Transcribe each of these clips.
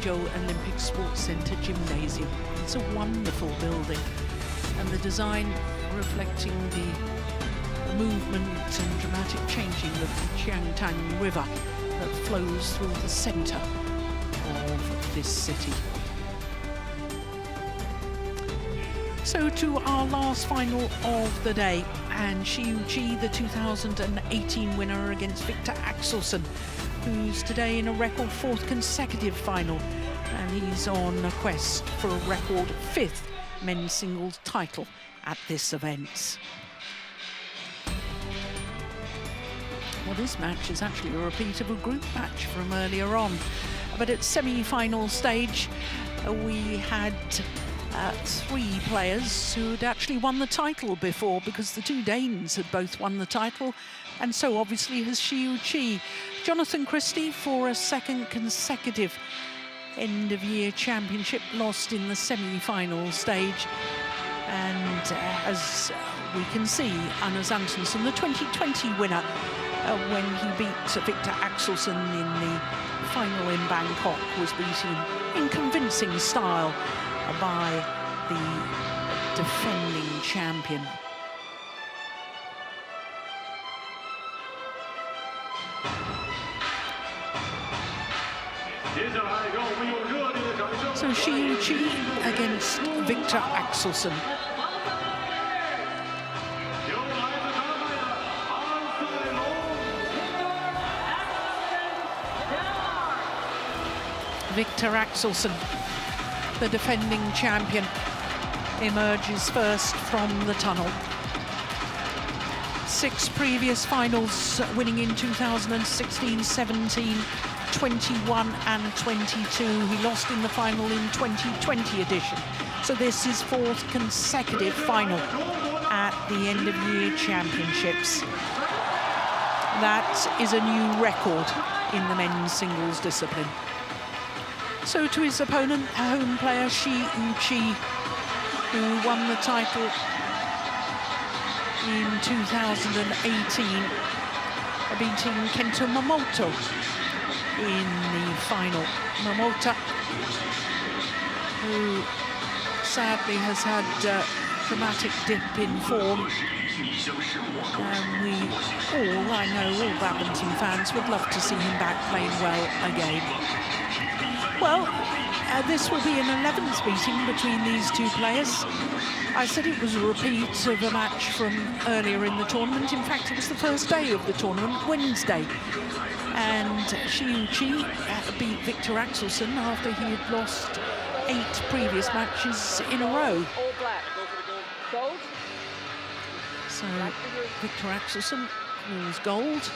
Hangzhou Olympic Sports Center Gymnasium. It's a wonderful building, and the design reflecting the movement and dramatic changing of the Qiangtang River that flows through the center of this city. So to our last final of the day, and Shi Yu Qi, the 2018 winner against Viktor Axelsen, who's today in a record 4th consecutive final, and he's on a quest for a record 5th men's singles title at this event. Well, this match is actually a repeat of a group match from earlier on, but at semi-final stage we had 3 players who had actually won the title before, because the 2 Danes had both won the title, and so obviously has Shi Yu Qi. Jonathan Christie, for a 2nd consecutive end-of-year championship, lost in the semi-final stage, and as we can see, Anders Antonsen, the 2020 winner, when he beat Viktor Axelsen in the final in Bangkok, was beaten in convincing style by the defending champion. So Shi Yu Qi against Viktor Axelsen. Viktor Axelsen, the defending champion, emerges first from the tunnel. 6 previous finals, winning in 2016, 17, 21 and 22. He lost in the final in 2020 edition. So this is 4th consecutive final at the end-of-year championships. That is a new record in the men's singles discipline. So to his opponent, home player Shi Yu Qi, who won the title in 2018, beating Kento Momota in the final. Momota, who sadly has had a dramatic dip in form, and I know all badminton fans would love to see him back playing well again. Well, this will be an 11th meeting between these 2 players. I said it was a repeat of a match from earlier in the tournament. In fact, it was the first day of the tournament, Wednesday. And Shi Yu Qi beat Viktor Axelsen after he had lost 8 previous matches in a row. So Viktor Axelsen calls gold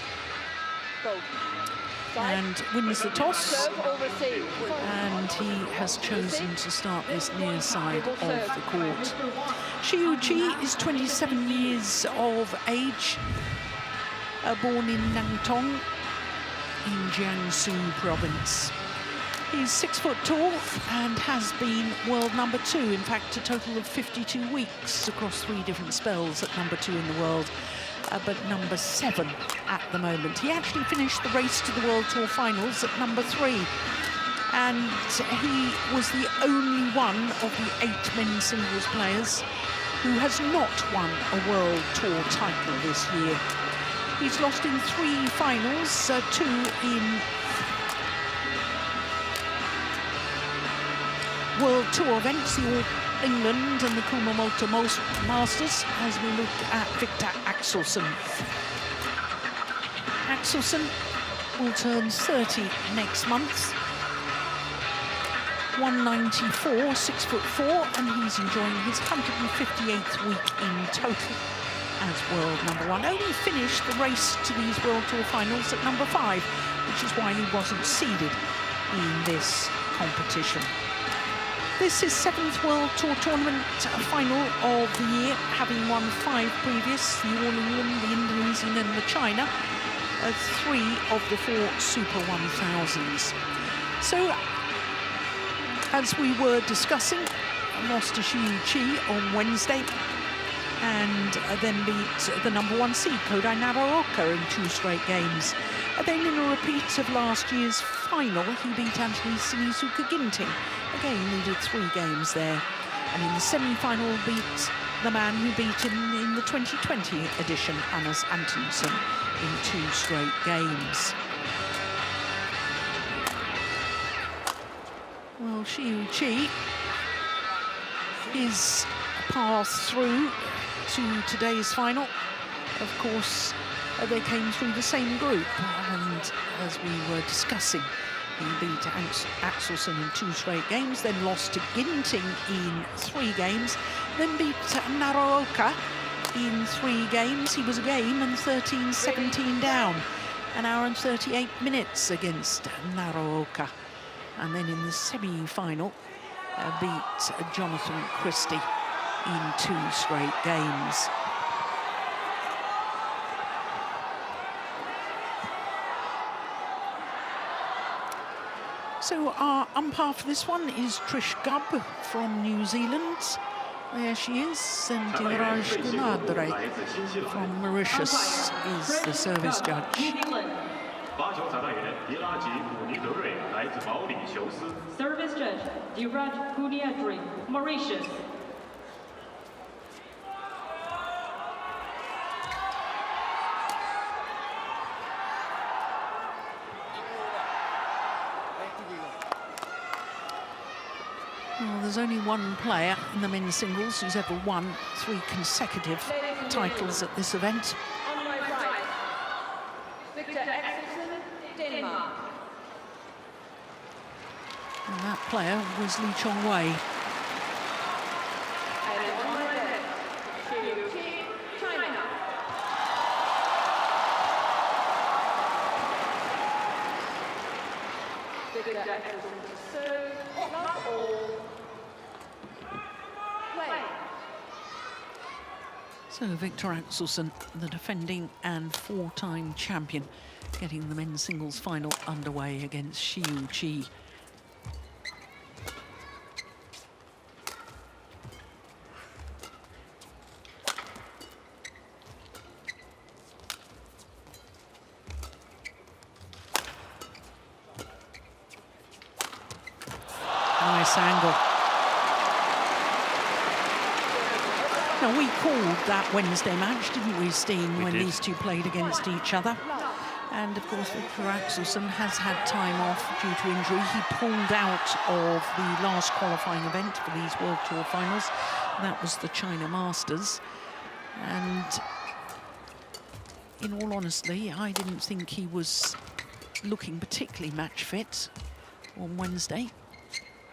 and wins the toss, and he has chosen to start this near side of the court. Shi Yu Qi is 27 years of age, born in Nantong in Jiangsu province. He's 6 foot tall and has been world number 2, in fact a total of 52 weeks across 3 different spells at number 2 in the world. But number 7 at the moment. He actually finished the race to the World Tour finals at number 3. And he was the only one of the 8 men's singles players who has not won a World Tour title this year. He's lost in 3 finals, 2 in World Tour events, the All England and the Kumamoto Masters, as we look at Viktor Axelsen. Axelsen will turn 30 next month. 194, 6 foot 4, and he's enjoying his 158th week in total as world number 1. Only finished the race to these World Tour finals at number 5, which is why he wasn't seeded in this competition. This is 7th World Tour tournament final of the year, having won 5 previous, the All England, the Indonesian and the China, 3 of the 4 Super 1000s. So, as we were discussing, lost to Shi Yu Qi on Wednesday. and then beat the #1 seed, Kodai Naraoka, in 2 straight games. And then in a repeat of last year's final, he beat Anthony Sinisuka Ginting. Again, needed 3 games there. And in the semi-final, beat the man who beat him in the 2020 edition, Anders Antonsen, in 2 straight games. Well, Shi Yu Qi is path through to today's final. Of course, they came through the same group, and as we were discussing, he beat Axelsen in 2 straight games, then lost to Ginting in 3 games, then beat Naraoka in 3 games. He was a game and 13-17 down, 1 hour and 38 minutes against Naraoka. And then in the semi-final, beat Jonathan Christie in 2 straight games. So our umpire for this one is Trish Gubb from New Zealand. There she is, and Dilraj Gunadre from Mauritius is the service judge. Service judge, Dilraj Gunadre, Mauritius. Well, there's only one player in the men's singles who's ever won 3 consecutive titles at this event. On my right, Viktor Axelsen, Denmark. And that player was Lee Chong Wei. And on my left, Shi Yu Qi, China. Viktor Axelsen to serve, love all. Play. So Viktor Axelsen, the defending and 4-time champion, getting the men's singles final underway against Shi Yu Qi. Nice angle. Now, we called that Wednesday match, didn't we, Steen, when these two played against each other? And, of course, Viktor Axelsen has had time off due to injury. He pulled out of the last qualifying event for these World Tour finals. That was the China Masters. And, in all honesty, I didn't think he was looking particularly match fit on Wednesday.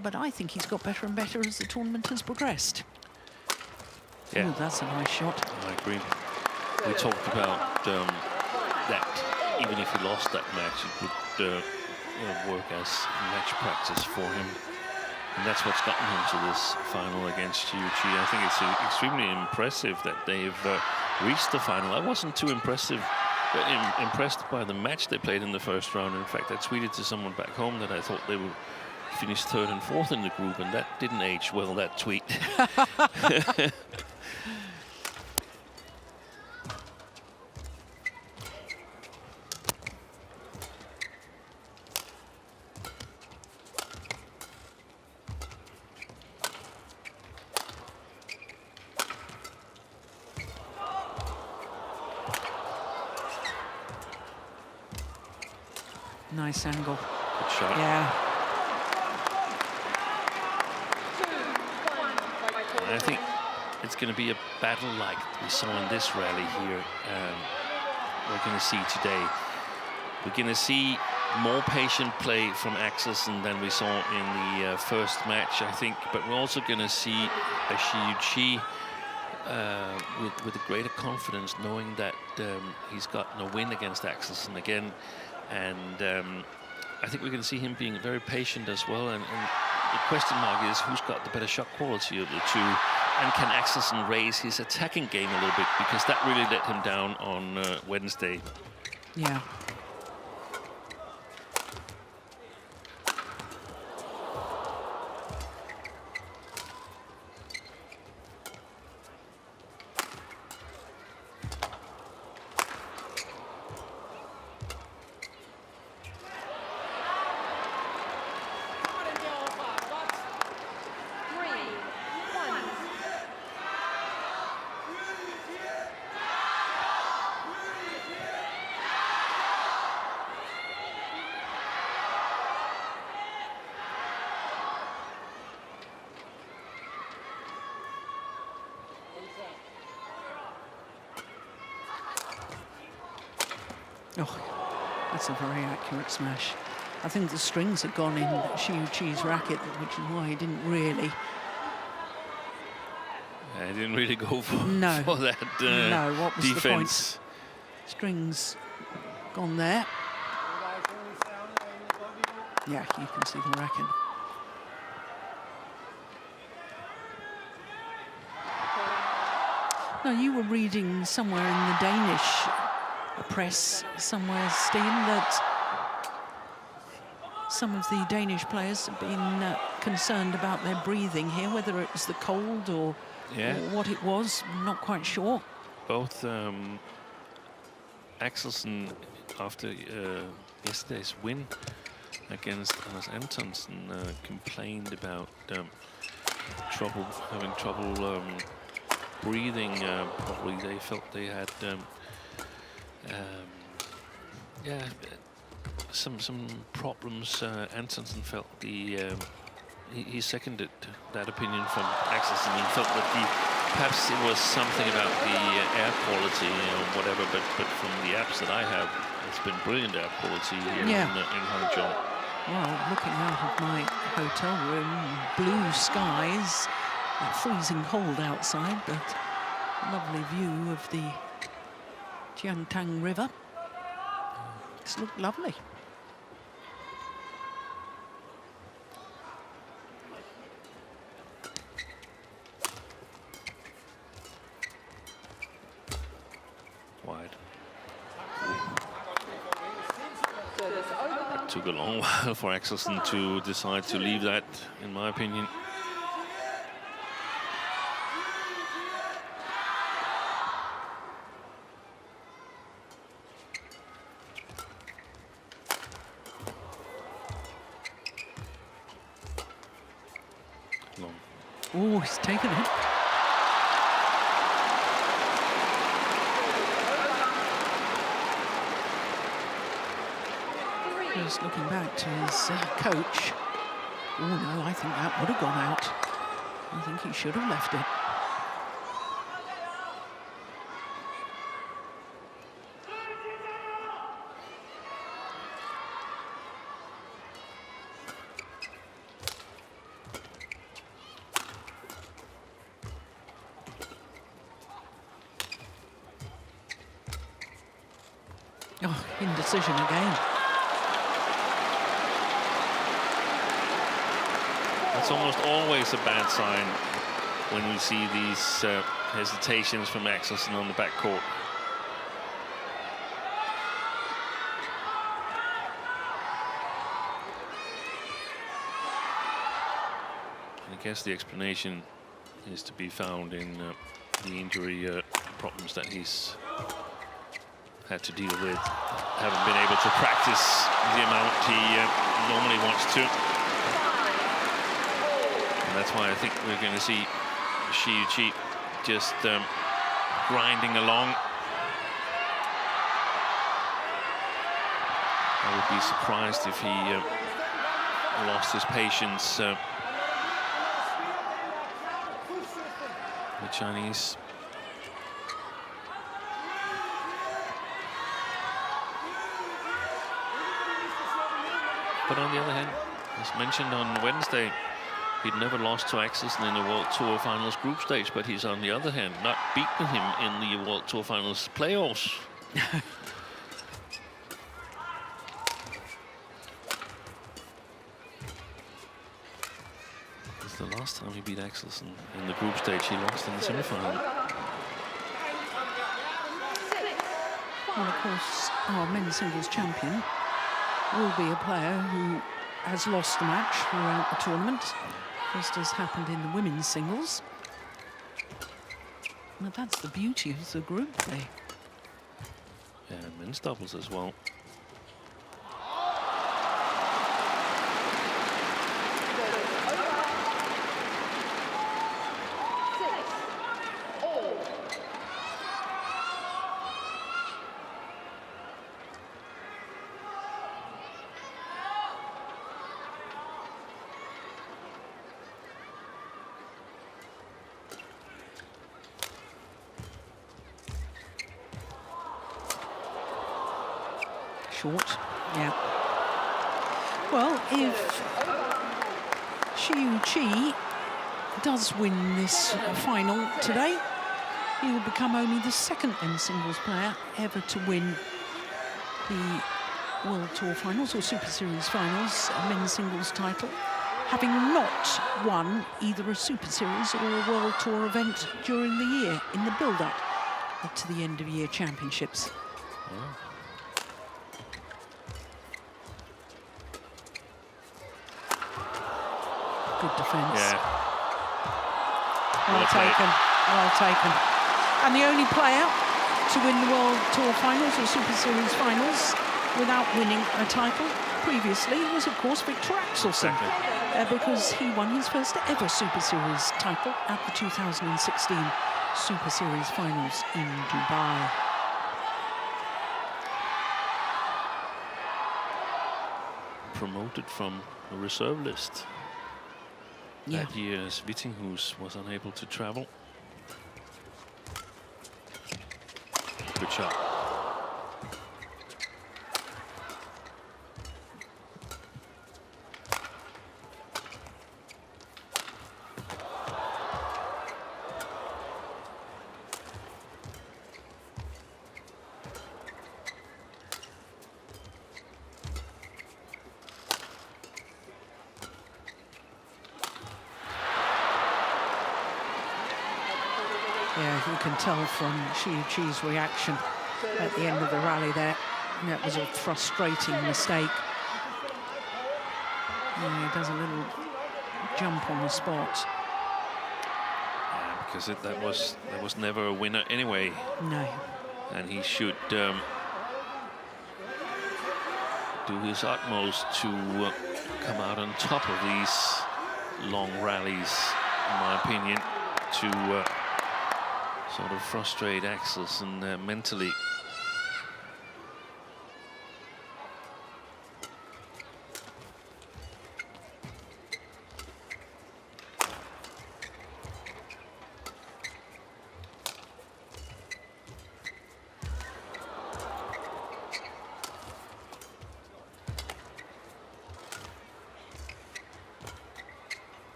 But I think he's got better and better as the tournament has progressed. Yeah. Ooh, that's a nice shot. I agree. We talked about that even if he lost that match, it would work as match practice for him. And that's what's gotten him to this final against Shi Yu Qi. I think it's extremely impressive that they've reached the final. I wasn't too impressed by the match they played in the first round. In fact, I tweeted to someone back home that I thought they would finish 3rd and 4th in the group, and that didn't age well, that tweet. Nice angle. Good shot. Yeah. And I think it's going to be a battle like we saw in this rally here. We're going to see today. We're going to see more patient play from Axelsen than we saw in the first match, I think. But we're also going to see a Shi Yu Qi with a greater confidence, knowing that he's gotten a win against Axelsen again. And I think we're going to see him being very patient as well. And the question mark is who's got the better shot quality of the two, and can Axelsen raise his attacking game a little bit, because that really let him down on Wednesday. Yeah. Oh, that's a very accurate smash. I think the strings had gone in Shi Yu Qi's racket, which is why he didn't really. I didn't really go for, No. for that No, what was defense. the point? Strings gone there. Yeah, you can see the racket. Now, you were reading somewhere in the Danish press, somewhere, Steen, that some of the Danish players have been concerned about their breathing here, whether it was the cold or what it was. I'm not quite sure. Both Axelsen, after yesterday's win against Anders Antonsen, complained about having trouble breathing. Probably they felt they had some problems. Antonsen felt he seconded that opinion from Axelsen. He felt that perhaps it was something about the air quality or whatever, but from the apps that I have, it's been brilliant air quality here in Hangzhou. Well, looking out of my hotel room, blue skies, freezing cold outside, but lovely view of the Jiangtang River. It's looked lovely. Wide. It took a long while for Axelsen to decide to leave that, in my opinion. Long. Oh, he's taken it. Just looking back to his coach. Oh no, I think that would have gone out. I think he should have left it. Oh, indecision again. It's almost always a bad sign when we see these hesitations from Axelsen on the backcourt. I guess the explanation is to be found in the injury problems that he's had to deal with. Haven't been able to practice the amount he normally wants to. That's why I think we're going to see Shi Yu Qi just grinding along. I would be surprised if he lost his patience. The Chinese. But on the other hand, as mentioned on Wednesday, he'd never lost to Axelsen in the World Tour Finals group stage, but he's, on the other hand, not beaten him in the World Tour Finals playoffs. It's the last time he beat Axelsen in the group stage. He lost in the semi-final. Well, of course, our men's singles champion will be a player who has lost a match throughout the tournament, just as happened in the women's singles. But that's the beauty of the group play. Yeah, and men's doubles as well. thought. Yeah. Well, if Shi Yu Qi does win this final today, he will become only the second men's singles player ever to win the World Tour finals or Super Series finals, a men's singles title, having not won either a Super Series or a World Tour event during the year in the build-up to the end-of-year championships. Oh. Good defence. Yeah. Well taken, well taken. And the only player to win the World Tour finals or Super Series finals without winning a title previously was, of course, Viktor Axelsen, because he won his first ever Super Series title at the 2016 Super Series finals in Dubai. Promoted from the reserve list. Yeah. That year, as Vittinghus was unable to travel. Good shot. Yeah, you can tell from Shi Yu Qi's reaction at the end of the rally there. That was a frustrating mistake. Yeah, he does a little jump on the spot. Yeah, because that was never a winner anyway. No. And he should do his utmost to come out on top of these long rallies, in my opinion, to sort of frustrate Axelsen mentally.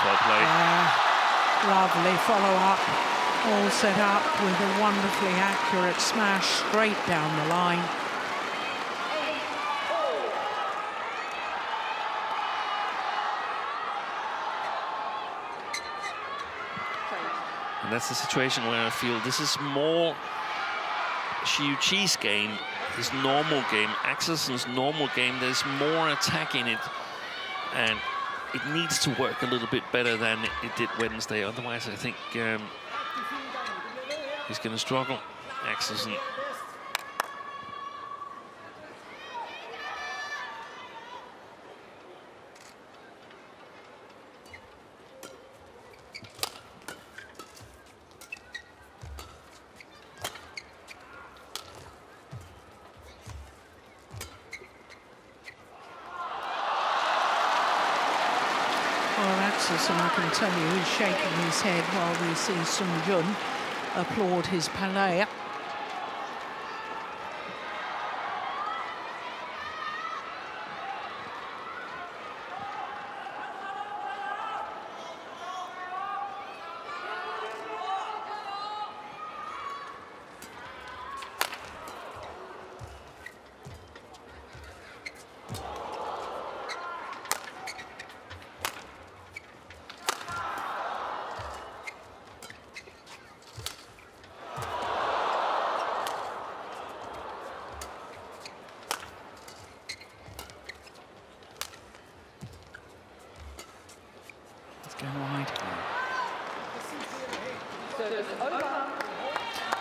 Well played. Lovely follow-up, all set up with a wonderfully accurate smash straight down the line. And that's the situation where I feel this is more Shi Yu Qi's game, his normal game, Axelsen's normal game. There's more attack in it, and it needs to work a little bit better than it did Wednesday. Otherwise, I think he's going to struggle, Axelsen. Axelsen, I can tell you, is shaking his head while we see Sun Jun applaud his palais.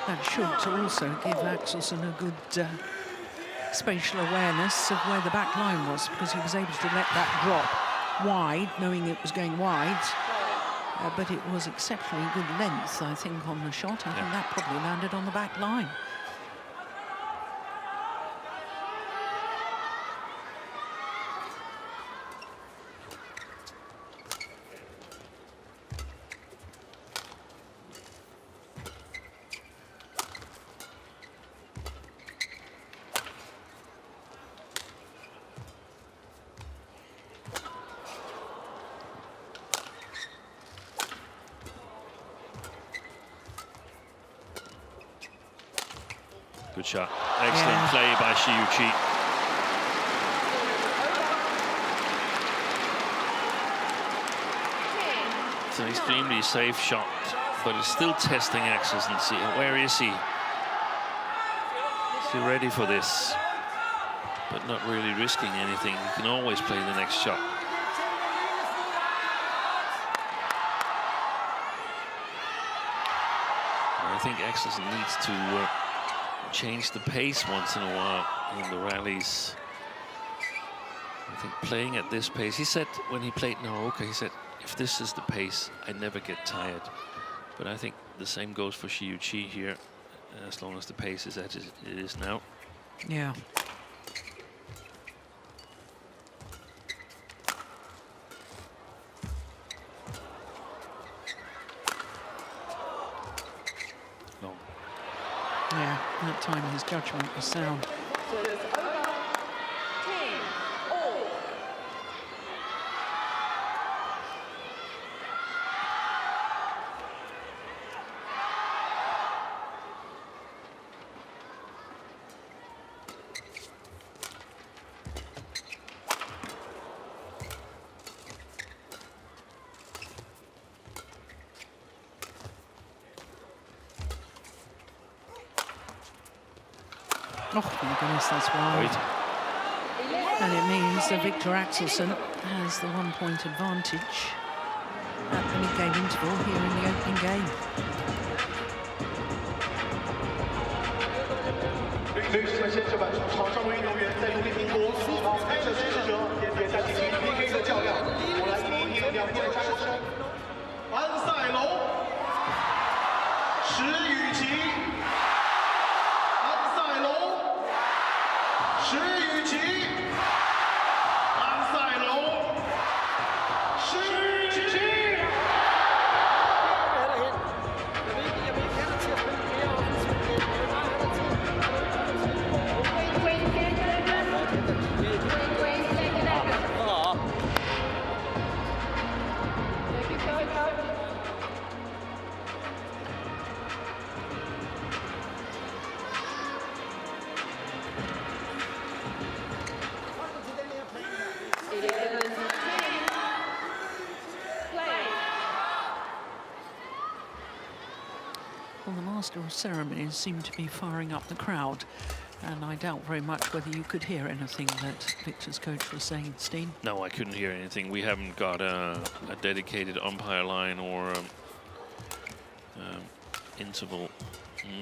That should also give Axelsen a good spatial awareness of where the back line was, because he was able to let that drop wide, knowing it was going wide. But it was exceptionally good length, I think, on the shot. I think that probably landed on the back line. Good shot. Excellent play by Shi Yu Qi. It's an extremely safe shot, but it's still testing Axelsen. See, where is he? Is he ready for this? But not really risking anything. He can always play the next shot. I think Axelsen needs to change the pace once in a while in the rallies. I think playing at this pace, he said when he played Naoka, he said, if this is the pace, I never get tired. But I think the same goes for Shi Yu Qi here, as long as the pace is as it is now. Yeah. Yeah, that time his judgment was sound. Oh my goodness, that's wide. And it means that Viktor Axelsen has the 1-point advantage at the mid-game interval here in the opening game. Well, the master of ceremonies seemed to be firing up the crowd, and I doubt very much whether you could hear anything that Viktor's coach was saying, Steen. No, I couldn't hear anything. We haven't got a dedicated umpire line or interval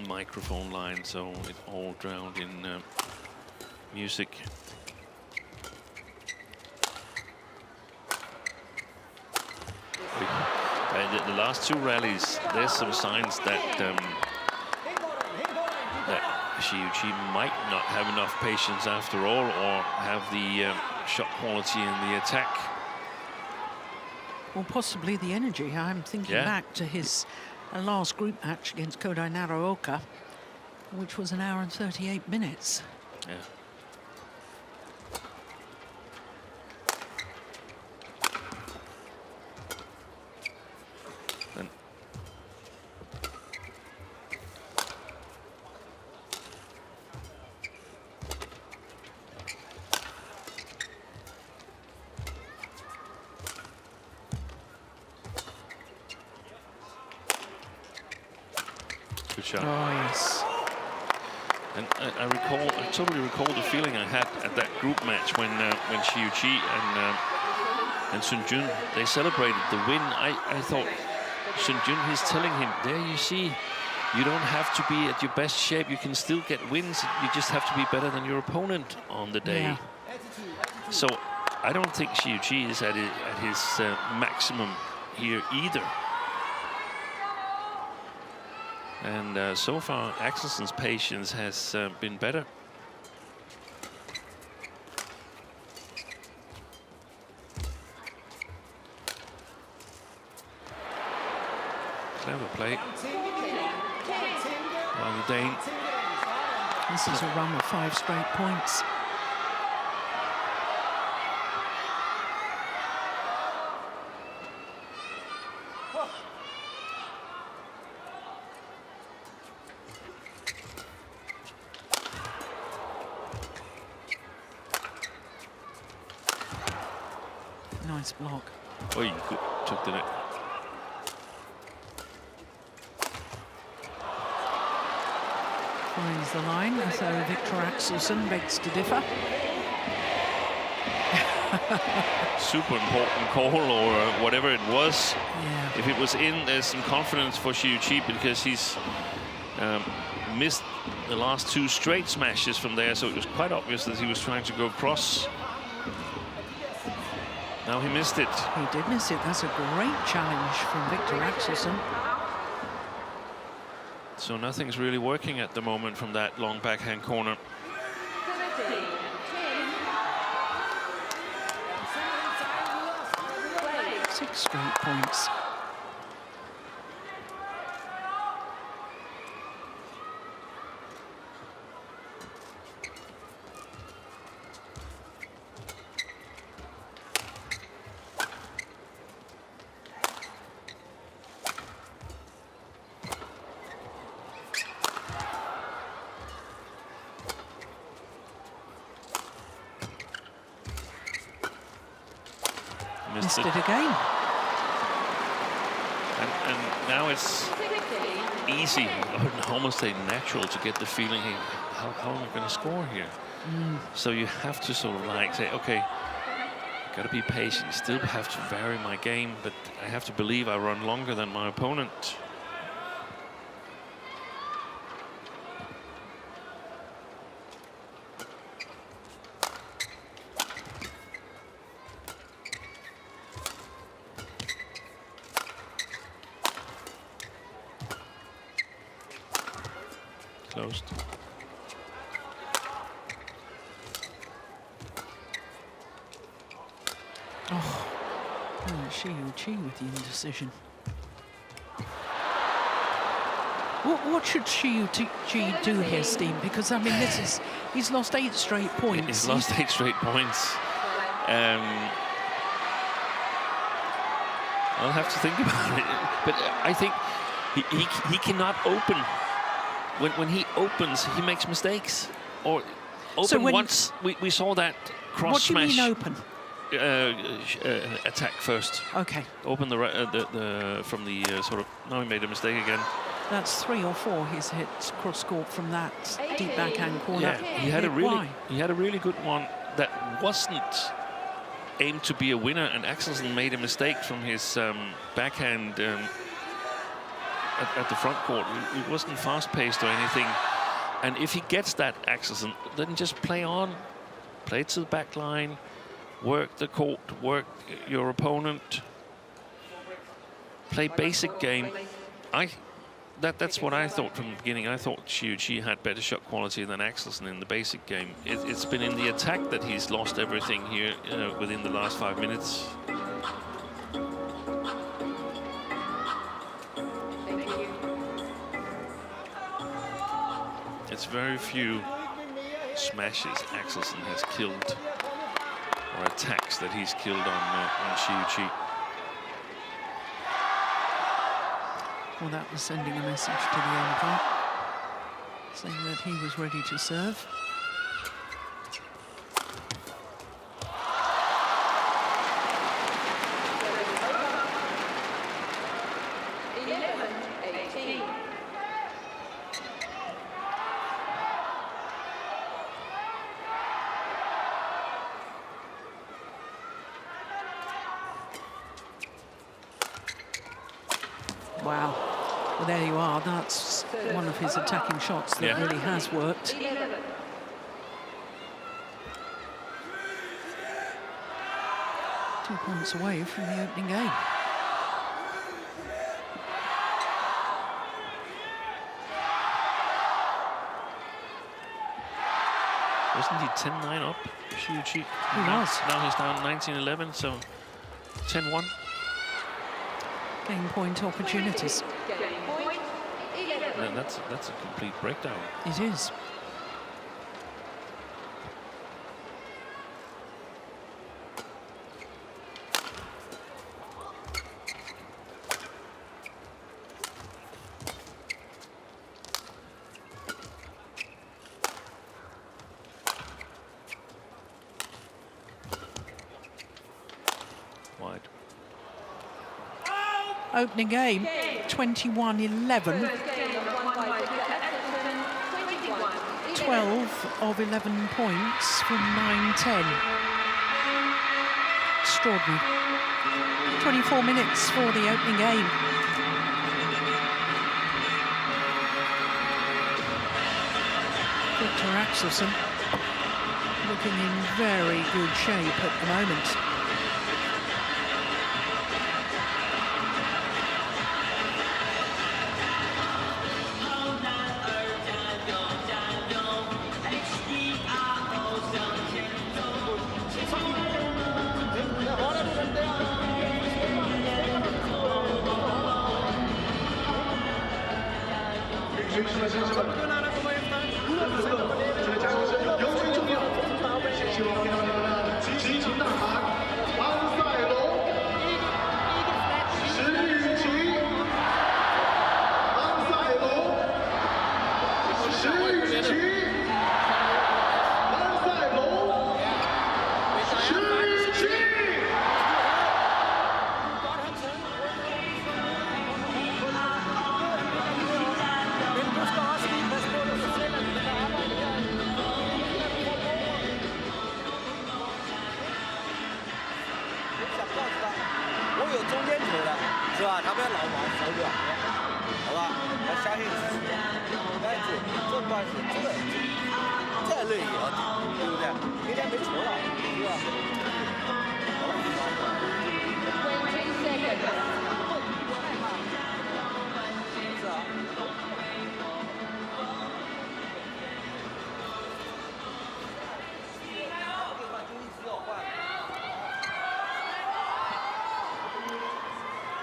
microphone line, so it all drowned in music. The last two rallies, there's some signs that that Shi Yu Qi might not have enough patience after all, or have the shot quality in the attack. Or possibly the energy. I'm thinking back to his last group match against Kodai Naraoka, which was 1 hour and 38 minutes. Yeah. Good shot. Oh, yes. And I totally recall the feeling I had at that group match when Shi Yu Qi and Sun Jun, they celebrated the win. I thought Sun Jun, he's telling him, there you see, you don't have to be at your best shape. You can still get wins. You just have to be better than your opponent on the day. Yeah. So I don't think Shi Yu Qi is at his maximum here either. And so far, Axelsen's patience has been better. Clever play by the Dane. This is a run of 5 straight points. Nice block. Oh, you took the net. Finds the line, so Viktor Axelsen begs to differ. Super important call, or whatever it was. Yeah. If it was in, there's some confidence for Shi Yu Qi, because he's missed the last 2 straight smashes from there, so it was quite obvious that he was trying to go across. Now he missed it. He did miss it. That's a great challenge from Viktor Axelsen. So nothing's really working at the moment from that long backhand corner. 6 straight points. Missed it again. And now it's easy, I would almost say natural, to get the feeling, hey, how am I going to score here? So you have to sort of like say, okay, got to be patient, still have to vary my game, but I have to believe I run longer than my opponent. Closed. Oh, Shi Yu Qi with the indecision. What should Shi Yu Qi do here, Steen? Because I mean, he's lost 8 straight points. He's lost 8 straight points. I'll have to think about it. But I think he cannot open. When he opens, he makes mistakes. Or open so once. We saw that cross smash. What do you mean open? Attack first. Okay. Open from the sort of. No, he made a mistake again. That's 3 or 4 he's hit cross court from that deep backhand corner. Yeah, he had a really good one that wasn't aimed to be a winner, and Axelsen made a mistake from his backhand at the front court. It wasn't fast-paced or anything. And if he gets that, Axelsen, then just play on, play to the back line, work the court, work your opponent, play basic game. That's what I thought from the beginning. I thought Shi Yu Qi had better shot quality than Axelsen in the basic game. It's been in the attack that he's lost everything here within the last 5 minutes. It's very few smashes Axelsen has killed, or attacks that he's killed on Shi Yu Qi. Well, that was sending a message to the umpire, saying that he was ready to serve. Wow. Well, there you are. That's one of his attacking shots that really has worked. 2 points away from the opening game. Wasn't he 10-9 up, Shi Yu Qi? He was. Now he's down 19-11, so 10-1. Game point opportunities. And that's a complete breakdown. It is. Opening game, 21-11. 12 of 11 points from 9-10. Extraordinary. 24 minutes for the opening game. Viktor Axelsen looking in very good shape at the moment.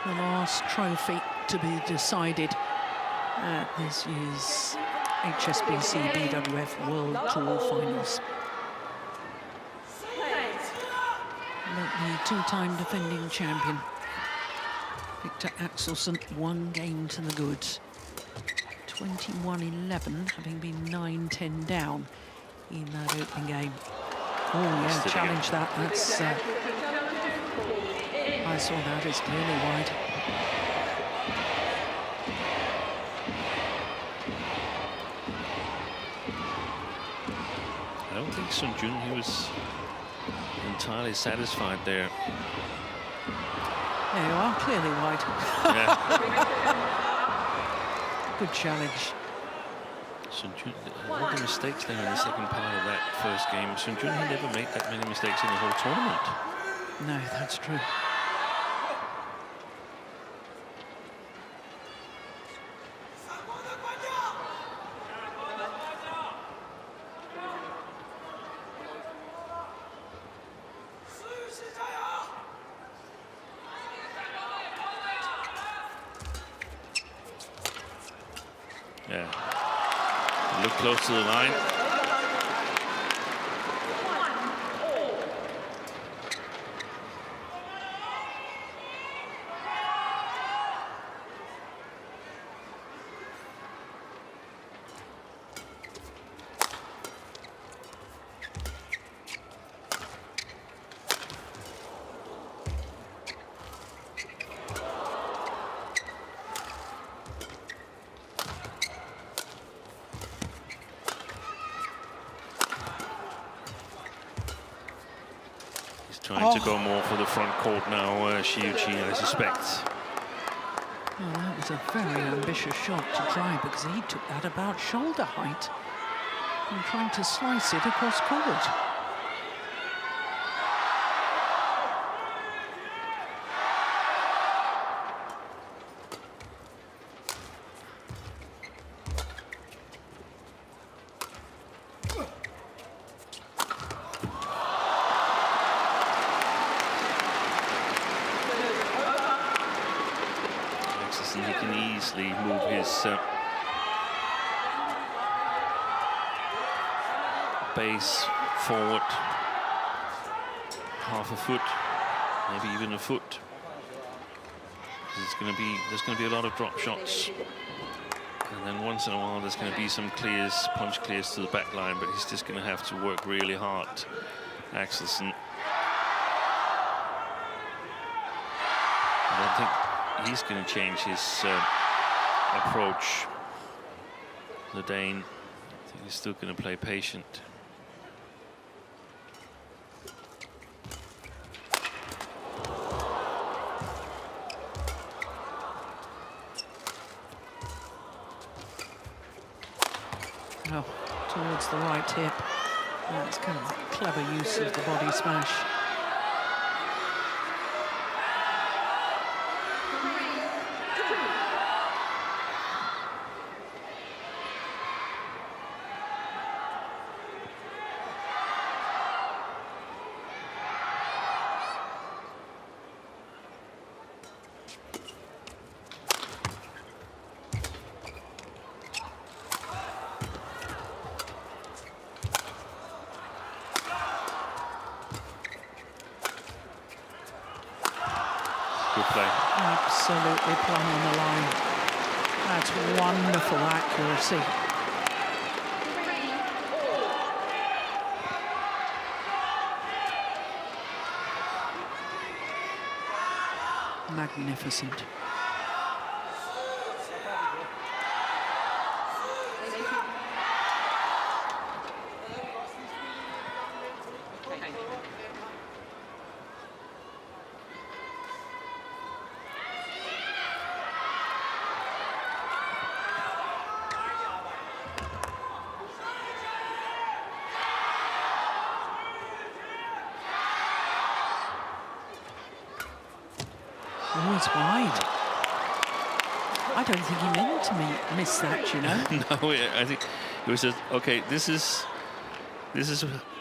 The last trophy to be decided at this year's HSBC BWF World Tour finals. Let the two-time defending champion, Viktor Axelsen, one game to the good. 21-11, having been 9-10 down in that opening game. Oh yeah, challenge that. That's I saw that as clearly wide. I don't think Sun Jun, he was entirely satisfied there. There you are, clearly wide. Yeah. Good challenge. Sun Jun, all the mistakes there in the second part of that first game. Sun Jun, he never made that many mistakes in the whole tournament. No, that's true. Yeah, look close to the line. Trying to go more for the front court now, Shi Yu Qi, I suspect. Well, that was a very ambitious shot to try, because he took that about shoulder height and trying to slice it across court. He can easily move his base forward half a foot, maybe even a foot. There's going to be a lot of drop shots, and then once in a while there's going to be some clears, punch clears to the back line, but he's just going to have to work really hard. Axelsen. I don't think he's going to change his approach. The Dane, I think he's still going to play patient. Oh, towards the right hip. That's kind of clever use of the body smash. Good play. Absolutely plumb on the line. That's wonderful accuracy. Magnificent. Oh, it's wide. I don't think he meant to miss that, you know. No, I think it was just, okay, this is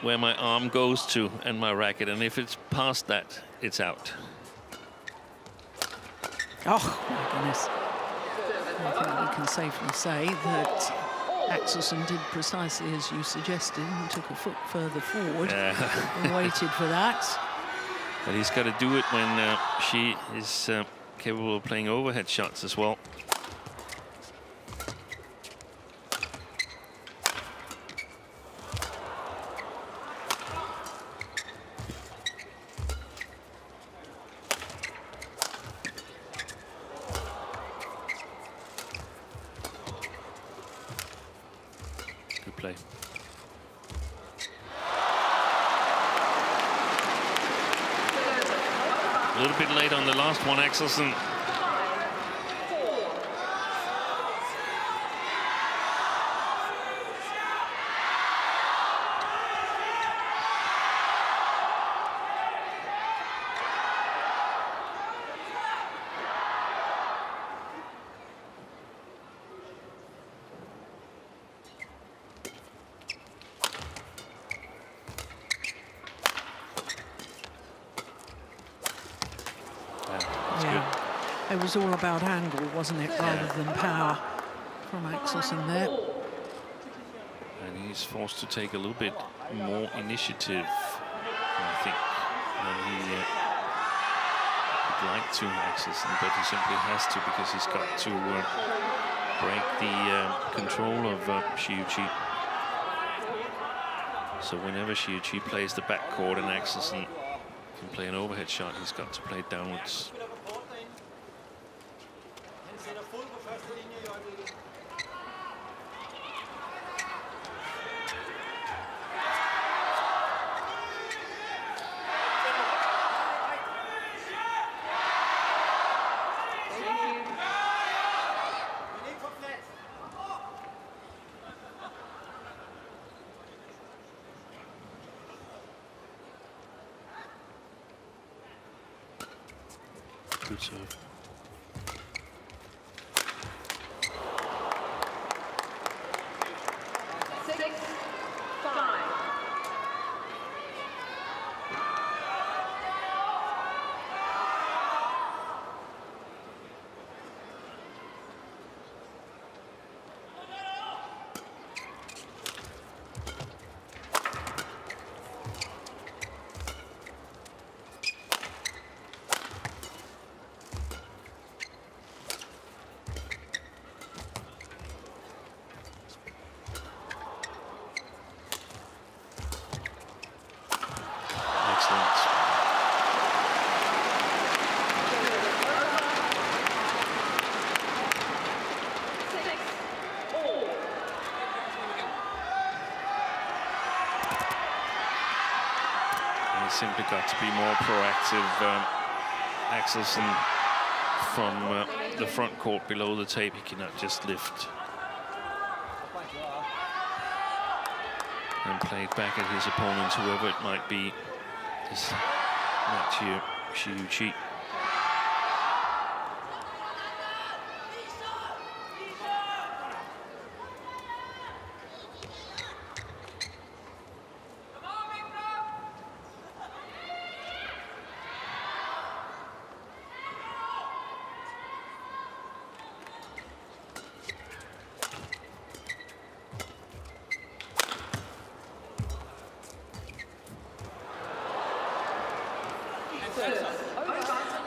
where my arm goes to and my racket, and if it's past that, it's out. Oh, my goodness. I think we can safely say that Axelsen did precisely as you suggested and took a foot further forward and waited for that. But he's got to do it when Shi is capable of playing overhead shots as well. Good play. A little bit late on the last one, Axelsen. It was all about angle, wasn't it, rather than power from Axelsen there. And he's forced to take a little bit more initiative, I think, than he would like to, Axelsen, but he simply has to, because he's got to break the control of Shi Yu Qi. So whenever Shi Yu Qi plays the backcourt and Axelsen can play an overhead shot, he's got to play downwards. Good serve. simply got to be more proactive. Axelsen from the front court below the tape, he cannot just lift and play it back at his opponent, whoever it might be. This match here, Shi Yu Qi.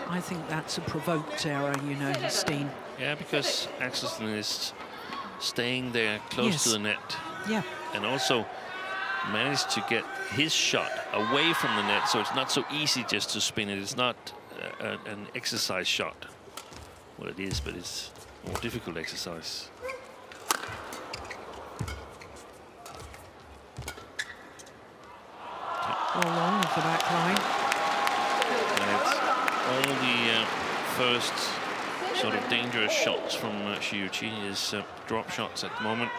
I think that's a provoked error, you know, Steen. Yeah, because Axelsen is staying there close to the net. Yeah. And also managed to get his shot away from the net, so it's not so easy just to spin it. It's not an exercise shot. Well, it is, but it's a more difficult exercise. All along the back line. And it's all the first sort of dangerous shots from Shi Yu Qi is drop shots at the moment.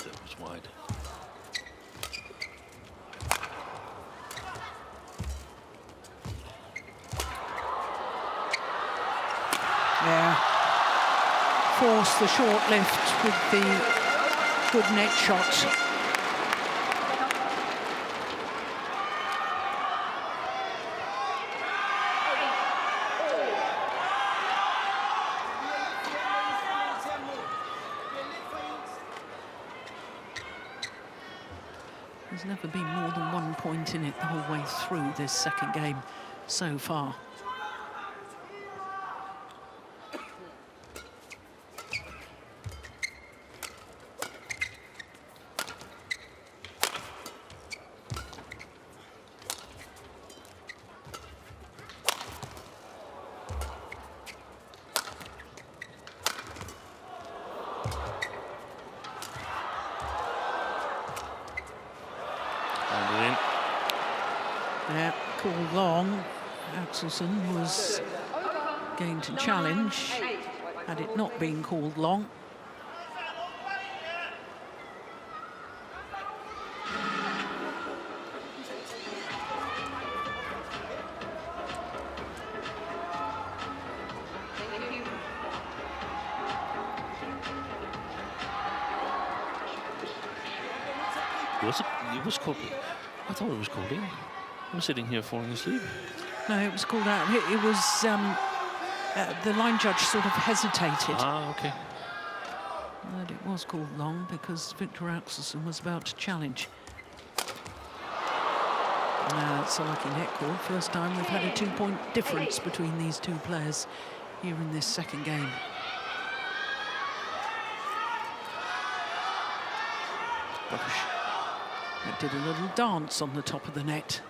That was wide. Yeah. Force the short lift with the good net shot. There's never been more than 1 point in it the whole way through this second game so far. Called long. Axelsen was going to challenge had it not been called long. It was called. I thought it was called in. I'm sitting here falling asleep. No, it was called out. It was the line judge sort of hesitated. Ah, okay. But it was called long because Viktor Axelsen was about to challenge. It's a lucky net call. First time we've had a 2-point difference between these two players here in this second game. It did a little dance on the top of the net.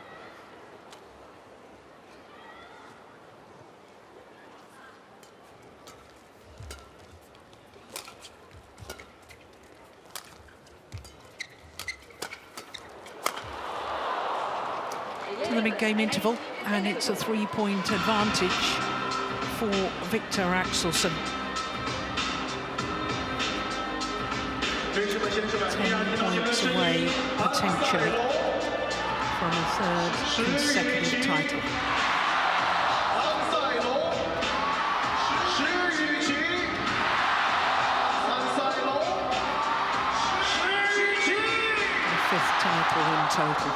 To the mid-game interval, and it's a 3-point advantage for Viktor Axelsen. 10 points away, potentially, from a third consecutive title. The fifth title in total.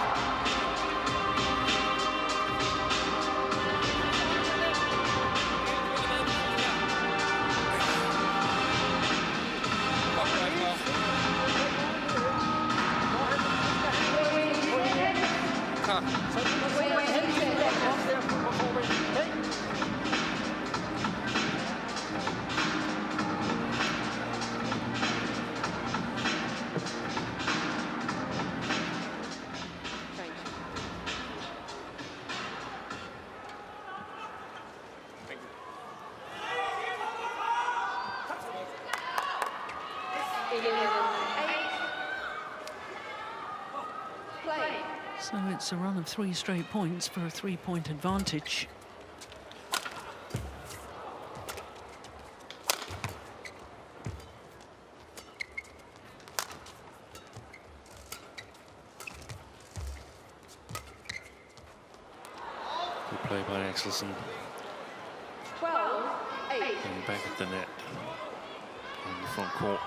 So it's a run of 3 straight points for a 3-point advantage. Good play by Axelsen. 12-8. And back at the net in the front court.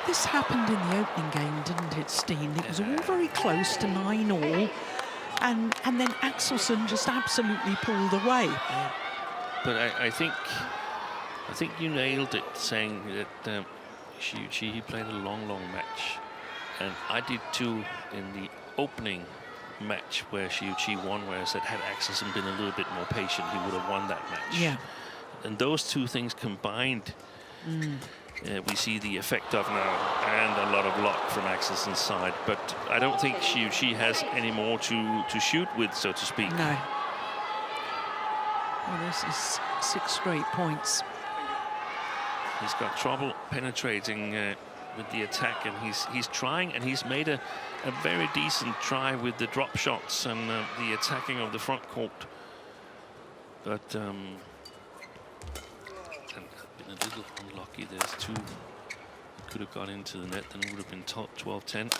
This happened in the opening game, didn't it, Steen? It was all very close to 9-all, and then Axelsen just absolutely pulled away. But I think you nailed it, saying that Shi Yu Qi, he played a long match, and I did too in the opening match where Shi Yu Qi won, where I said had Axelsen been a little bit more patient, he would have won that match. Yeah. And those two things combined, we see the effect of now, and a lot of luck from Axelsen's side. But I don't think Shi Yu Qi has any more to shoot with, so to speak. No. Well, this is 6 straight points. He's got trouble penetrating with the attack, and he's trying, and he's made a very decent try with the drop shots and the attacking of the front court. But and been a little unlucky. There's 2 could have got into the net, then it would have been 12-10.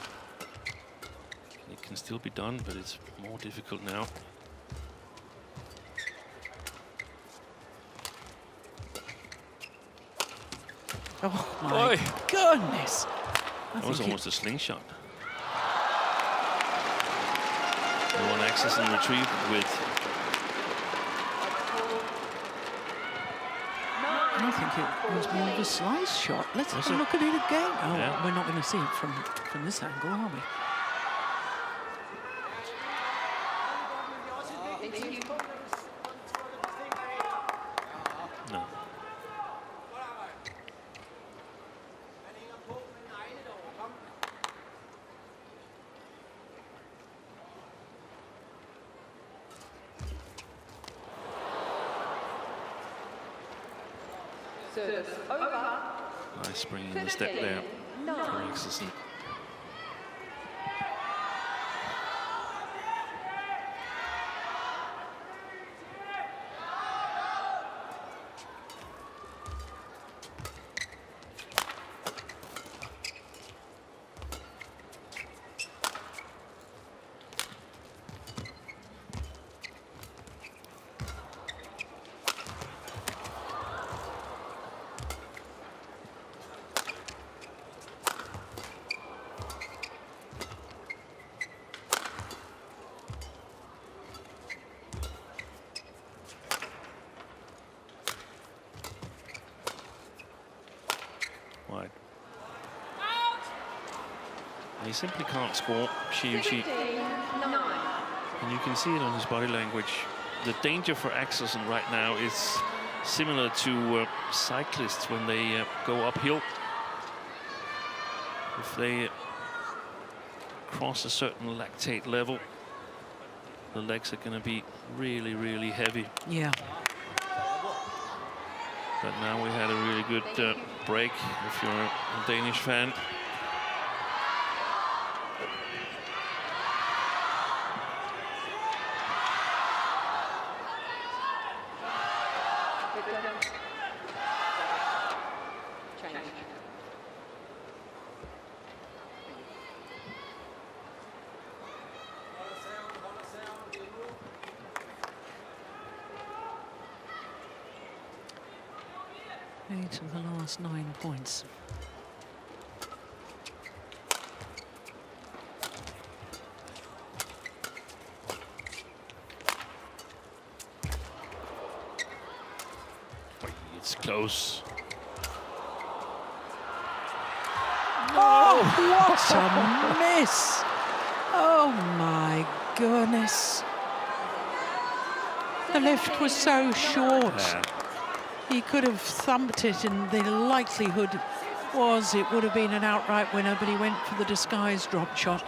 It can still be done, but it's more difficult now. Oh my goodness! That was almost a slingshot. The one Axelsen retrieved with. I think it was more of a slice shot. Let's have a look at it again. Oh, yeah. We're not going to see it from this angle, are we? No. Nice spring in the step there for Axelsen. He simply can't score, Shi Yu Qi. And you can see it on his body language. The danger for Axelsen right now is similar to cyclists when they go uphill. If they cross a certain lactate level, the legs are going to be really, really heavy. Yeah. But now we had a really good break if you're a Danish fan. Eight of the last 9 points. It's close. Oh, what a miss! Oh my goodness. The lift was so short. Yeah. He could have thumped it, and the likelihood was it would have been an outright winner, but he went for the disguised drop shot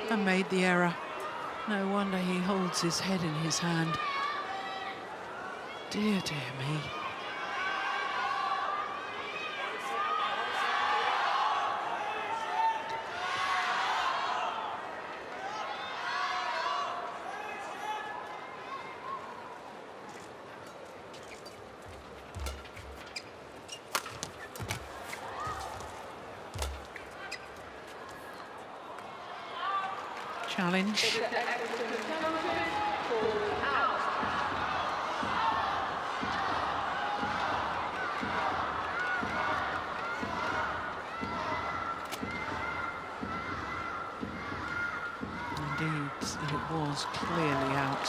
and made the error. No wonder he holds his head in his hand. Dear, dear me. Challenge. Indeed, it was clearly out.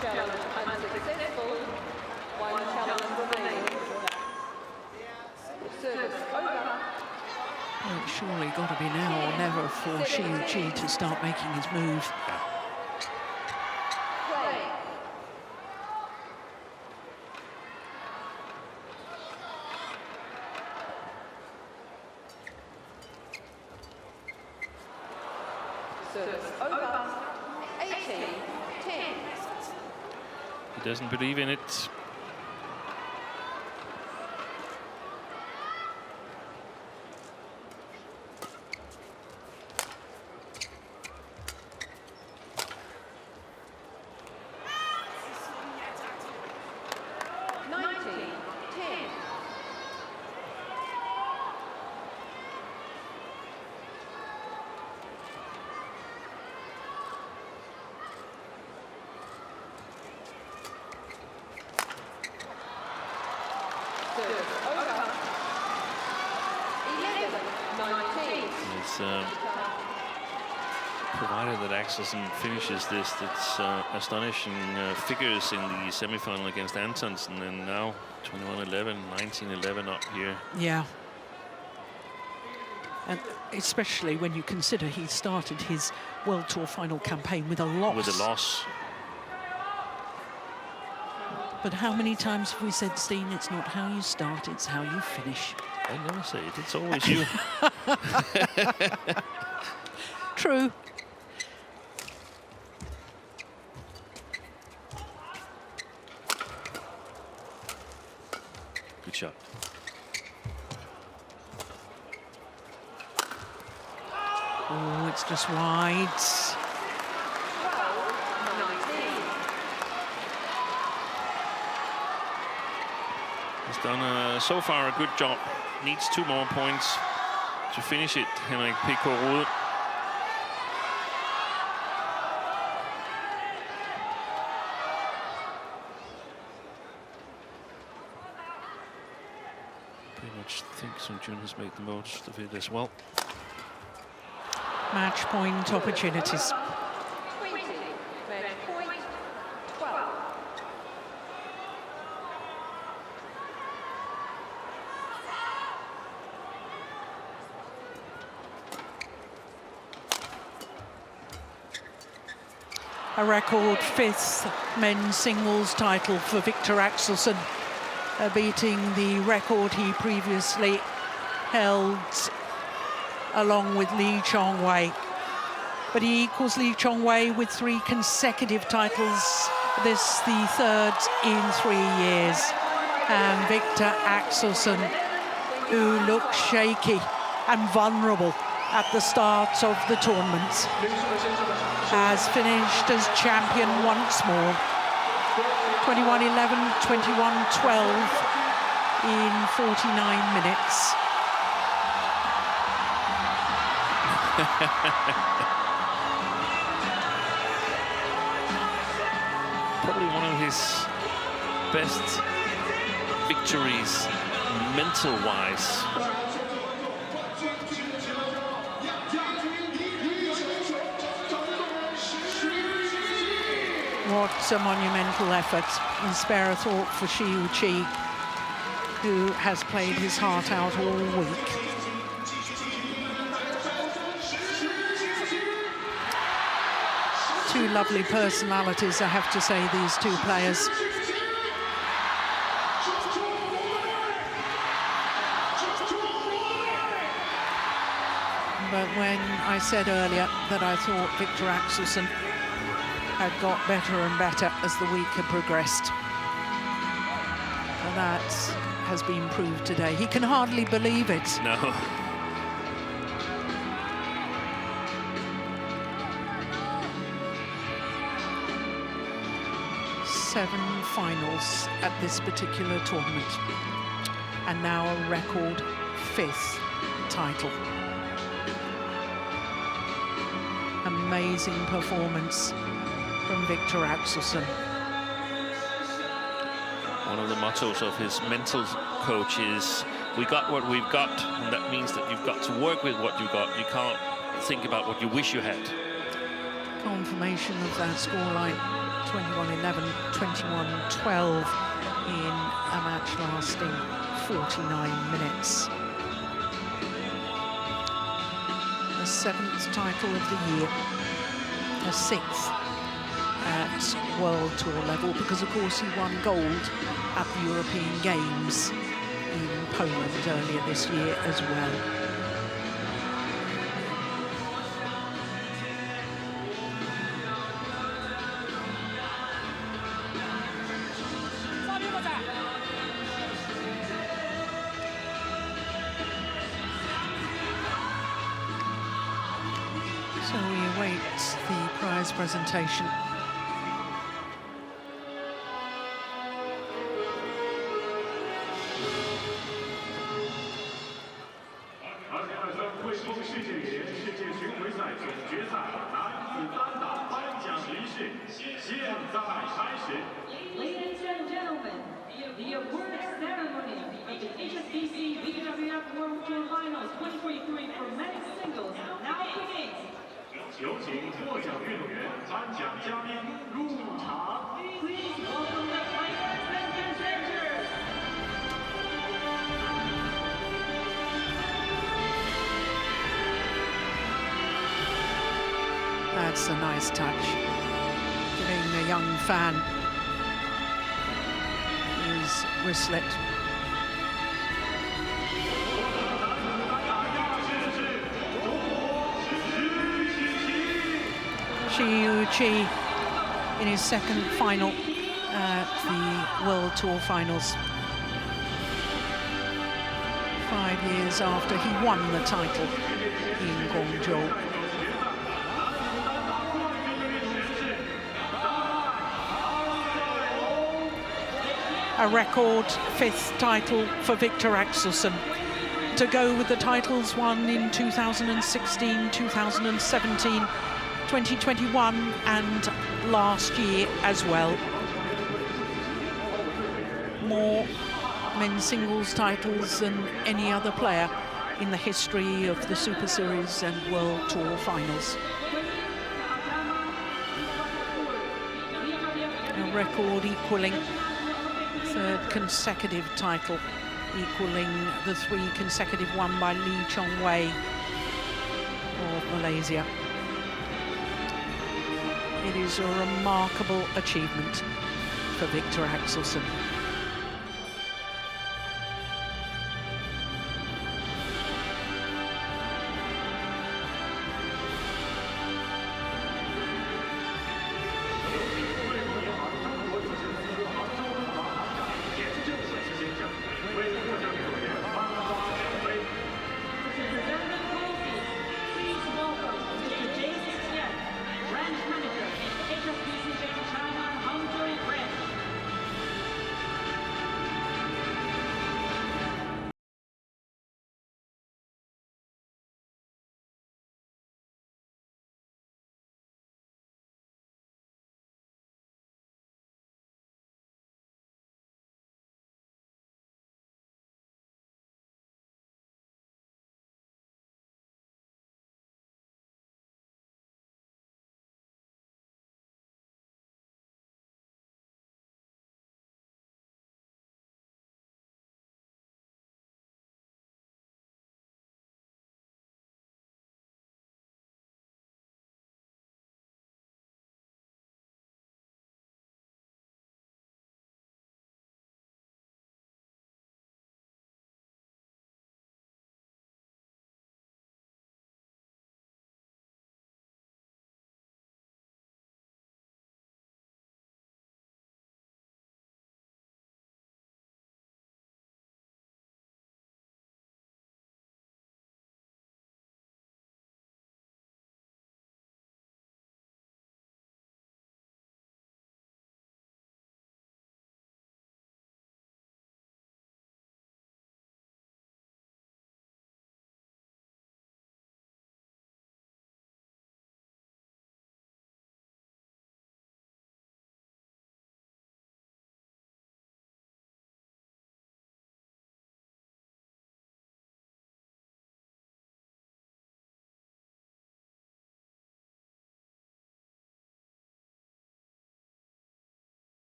Challenge unsuccessful. One challenge remaining. Service over. Well, it's surely got to be now or never for Shi Yu Qi to start making his move. Play. Service over. 18-10. He doesn't believe in it. Provided that Axelsen finishes this, that's astonishing figures in the semi-final against Antonsen, and now 21-11, 19-11 up here. Yeah. And especially when you consider he started his World Tour final campaign with a loss. With a loss. But how many times have we said, Steen, it's not how you start, it's how you finish. I never say it, it's always you. True. Good shot. Oh, it's just wide. He's done so far a good job. Needs 2 more points to finish it, Henrik Pico-Rode. Pretty much think Sun Jun has made the most of it as well. Match point opportunities. 20. Match point 12. A record 5th men's singles title for Viktor Axelsen, beating the record he previously held along with Lee Chong-wei. But he equals Lee Chong-wei with 3 consecutive titles, this the 3rd in 3 years. And Viktor Axelsen, who looked shaky and vulnerable at the start of the tournament, has finished as champion once more. 21-11, 21-12 in 49 minutes. Probably one of his best victories mental-wise. What a monumental effort, and spare a thought for Shi Yu Qi, who has played his heart out all week. Two lovely personalities, I have to say, these two players. But when I said earlier that I thought Viktor Axelsen had got better and better as the week had progressed, and that has been proved today. He can hardly believe it. No. Seven finals at this particular tournament, and now a record 5th title. Amazing performance from Viktor Axelsen. One of the mottos of his mental coach is, we got what we've got, and that means that you've got to work with what you got. You can't think about what you wish you had. Confirmation of that scoreline, 21-11, 21-12 in a match lasting 49 minutes. The 7th title of the year, a 6th at World Tour level, because of course he won gold at the European Games in Poland earlier this year as well. So we await the prize presentation. Ladies and gentlemen, the award ceremony of the HSBC BWF World Tour Finals 2023 for men's singles now begins. 有请获奖运动员、颁奖嘉宾入场。 Please welcome the players and contenders. That's a nice touch, giving a young fan his wristlet. Shi Yu Qi in his 2nd final at the World Tour Finals. 5 years after he won the title in Guangzhou. A record 5th title for Viktor Axelsen, to go with the titles won in 2016, 2017, 2021 and last year as well. More men's singles titles than any other player in the history of the Super Series and World Tour Finals. A record equaling 3rd consecutive title, equaling the 3 consecutive won by Lee Chong-wei of Malaysia. It is a remarkable achievement for Viktor Axelsen.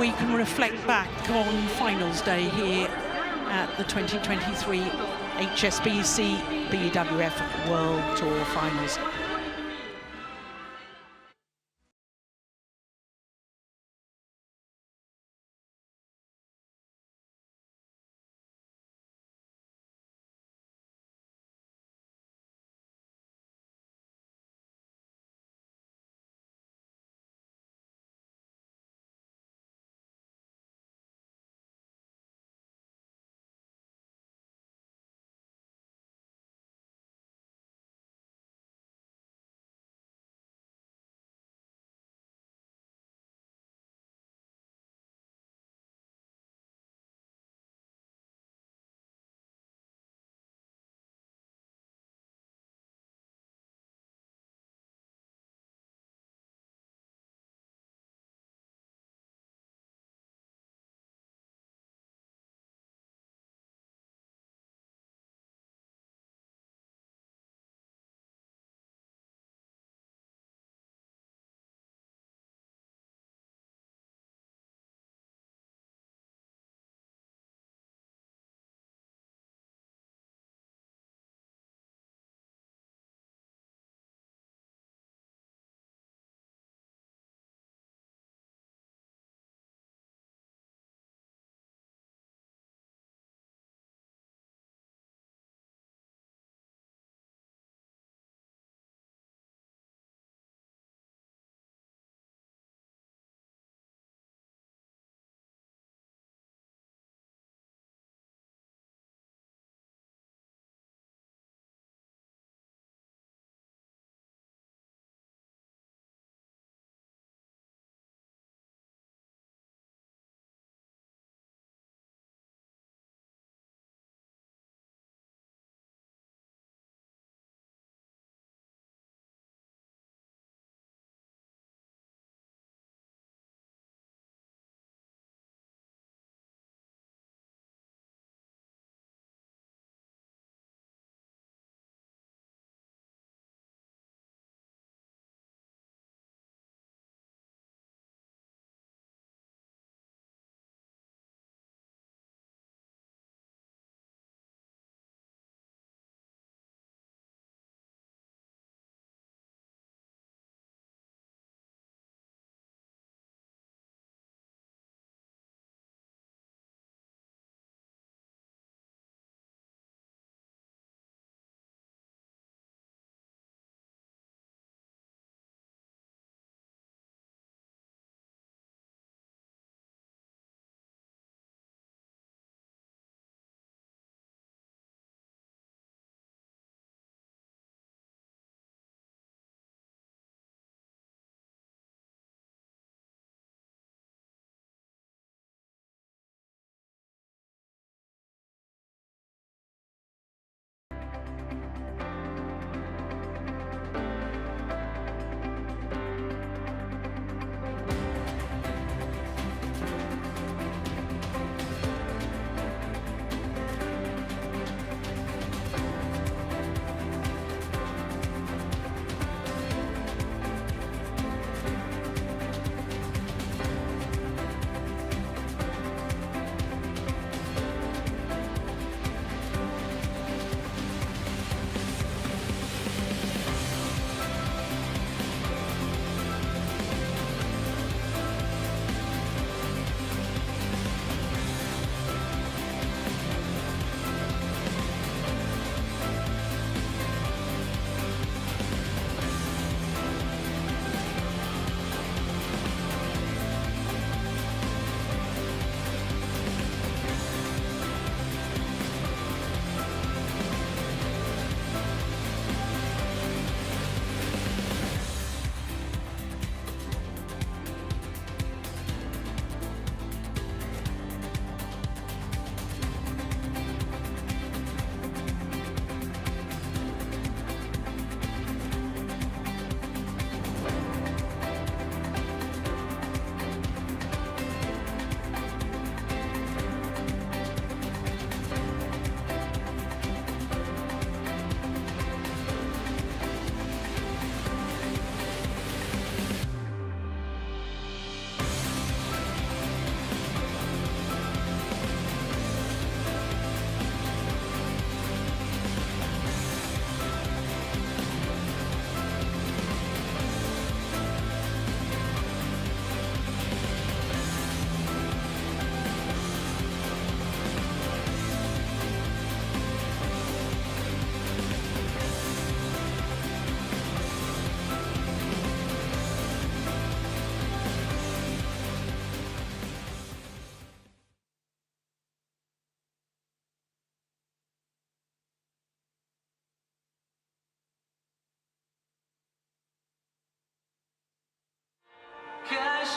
We can reflect back on finals day here at the 2023 HSBC BWF World Tour Finals.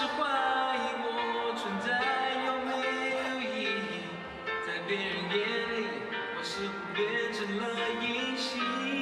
换